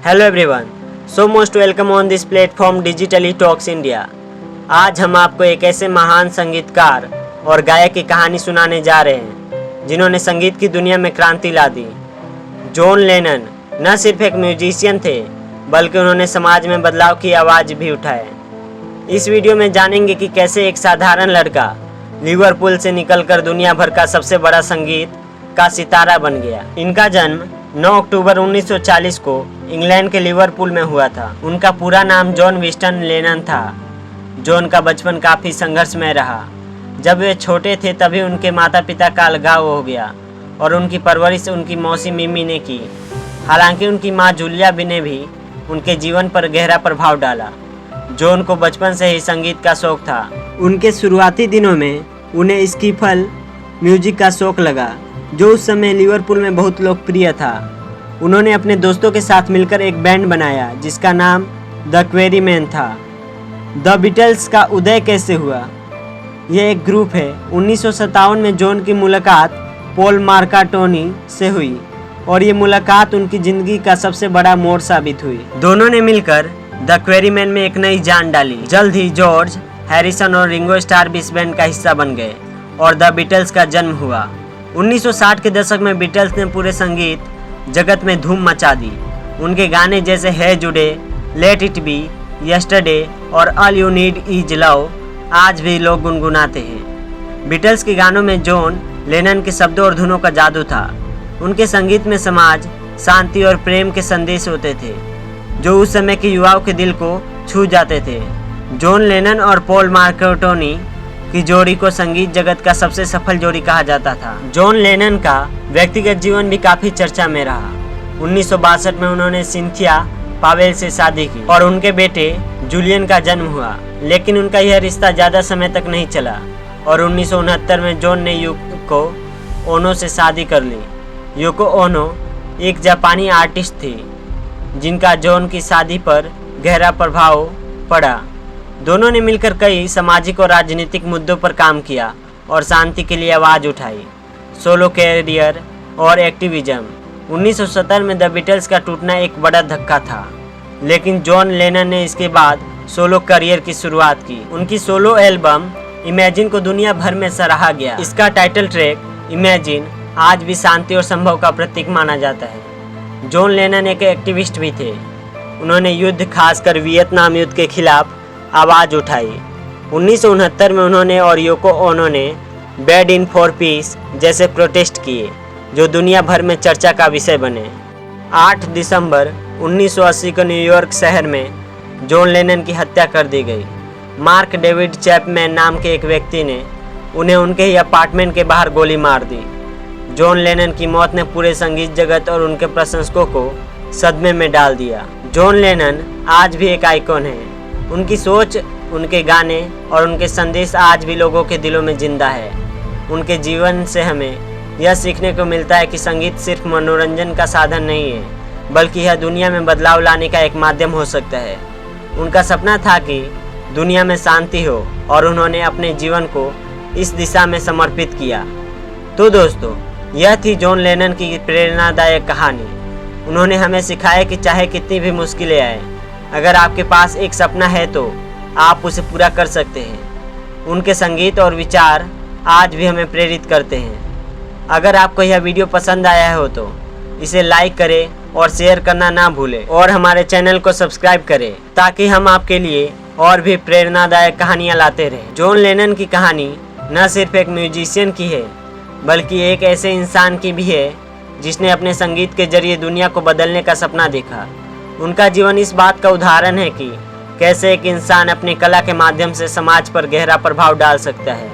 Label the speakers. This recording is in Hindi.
Speaker 1: Hello everyone, so most welcome on this platform digitally talks India. आज हम आपको एक ऐसे महान संगीतकार और गायक की कहानी सुनाने जा रहे हैं जिन्होंने संगीत की दुनिया में क्रांति ला दी। जॉन लेनन न सिर्फ एक म्यूजिशियन थे बल्कि उन्होंने समाज में बदलाव की आवाज़ भी उठाए। इस वीडियो में जानेंगे कि कैसे एक साधारण लड़का लिवरपूल से निकलकर दुनिया भर का सबसे बड़ा संगीत का सितारा बन गया। इनका जन्म 9 अक्टूबर 1940 को इंग्लैंड के लिवरपूल में हुआ था। उनका पूरा नाम जॉन विंस्टन लेनन था। जॉन का बचपन काफ़ी संघर्षमय रहा। जब वे छोटे थे तभी उनके माता पिता का अलगाव हो गया और उनकी परवरिश उनकी मौसी मिमी ने की। हालांकि उनकी माँ जूलिया ने भी उनके जीवन पर गहरा प्रभाव डाला। जॉन को बचपन से ही संगीत का शौक था। उनके शुरुआती दिनों में उन्हें स्कीफल म्यूजिक का शौक लगा जो उस समय लिवरपूल में बहुत लोकप्रिय था। उन्होंने अपने दोस्तों के साथ मिलकर एक बैंड बनाया जिसका नाम द क्वेरीमैन था। द बीटल्स का उदय कैसे हुआ? यह एक ग्रुप है। 1957 में जॉन की मुलाकात पॉल मैकार्टनी से हुई और ये मुलाकात उनकी ज़िंदगी का सबसे बड़ा मोड़ साबित हुई। दोनों ने मिलकर द क्वेरीमैन में एक नई जान डाली। जल्द ही जॉर्ज हैरिसन और रिंगो स्टार भी इस बैंड का हिस्सा बन गए और द बीटल्स का जन्म हुआ। 1960 के दशक में बीटल्स ने पूरे संगीत जगत में धूम मचा दी। उनके गाने जैसे है जुड़े, लेट इट बी, यस्टरडे और all you need is love आज भी लोग गुनगुनाते हैं। बीटल्स के गानों में जॉन लेनन के शब्दों और धुनों का जादू था। उनके संगीत में समाज, शांति और प्रेम के संदेश होते थे जो उस समय के युवाओं के दिल को छू जाते थे। जॉन लेनन और पॉल मैकार्टनी की जोड़ी को संगीत जगत का सबसे सफल जोड़ी कहा जाता था। जॉन लेनन का व्यक्तिगत जीवन भी काफी चर्चा में रहा। 1962 में उन्होंने सिंथिया पावेल से शादी की और उनके बेटे जूलियन का जन्म हुआ, लेकिन उनका यह रिश्ता ज़्यादा समय तक नहीं चला और 1969 में जॉन ने योको ओनो से शादी कर ली। योको ओनो एक जापानी आर्टिस्ट थी जिनका जॉन की शादी पर गहरा प्रभाव पड़ा। दोनों ने मिलकर कई सामाजिक और राजनीतिक मुद्दों पर काम किया और शांति के लिए आवाज़ उठाई। सोलो कैरियर और एक्टिविज्म। 1970 में द बीटल्स का टूटना एक बड़ा धक्का था, लेकिन जॉन लेनन ने इसके बाद सोलो करियर की शुरुआत की। उनकी सोलो एल्बम इमेजिन को दुनिया भर में सराहा गया। इसका टाइटल ट्रैक इमेजिन आज भी शांति और संभव का प्रतीक माना जाता है। जॉन लेनन एक एक्टिविस्ट भी थे। उन्होंने युद्ध, खासकर वियतनाम युद्ध के खिलाफ आवाज़ उठाई। 1969 में उन्होंने और योको ओनो ने बेड इन फॉर पीस जैसे प्रोटेस्ट किए जो दुनिया भर में चर्चा का विषय बने। 8 दिसंबर 1980 को न्यूयॉर्क शहर में जॉन लेनन की हत्या कर दी गई। मार्क डेविड चैपमैन नाम के एक व्यक्ति ने उन्हें उनके ही अपार्टमेंट के बाहर गोली मार दी। जॉन लेनन की मौत ने पूरे संगीत जगत और उनके प्रशंसकों को सदमे में डाल दिया। जॉन लेनन आज भी एक आइकॉन है। उनकी सोच, उनके गाने और उनके संदेश आज भी लोगों के दिलों में जिंदा है। उनके जीवन से हमें यह सीखने को मिलता है कि संगीत सिर्फ मनोरंजन का साधन नहीं है बल्कि यह दुनिया में बदलाव लाने का एक माध्यम हो सकता है। उनका सपना था कि दुनिया में शांति हो और उन्होंने अपने जीवन को इस दिशा में समर्पित किया। तो दोस्तों, यह थी जॉन लेनन की प्रेरणादायक कहानी। उन्होंने हमें सिखाया कि चाहे कितनी भी मुश्किलें आए, अगर आपके पास एक सपना है तो आप उसे पूरा कर सकते हैं। उनके संगीत और विचार आज भी हमें प्रेरित करते हैं। अगर आपको यह वीडियो पसंद आया हो तो इसे लाइक करें और शेयर करना ना भूलें और हमारे चैनल को सब्सक्राइब करें ताकि हम आपके लिए और भी प्रेरणादायक कहानियाँ लाते रहें। जॉन लेनन की कहानी न सिर्फ एक म्यूजिशियन की है बल्कि एक ऐसे इंसान की भी है जिसने अपने संगीत के जरिए दुनिया को बदलने का सपना देखा। उनका जीवन इस बात का उदाहरण है कि कैसे एक इंसान अपनी कला के माध्यम से समाज पर गहरा प्रभाव डाल सकता है।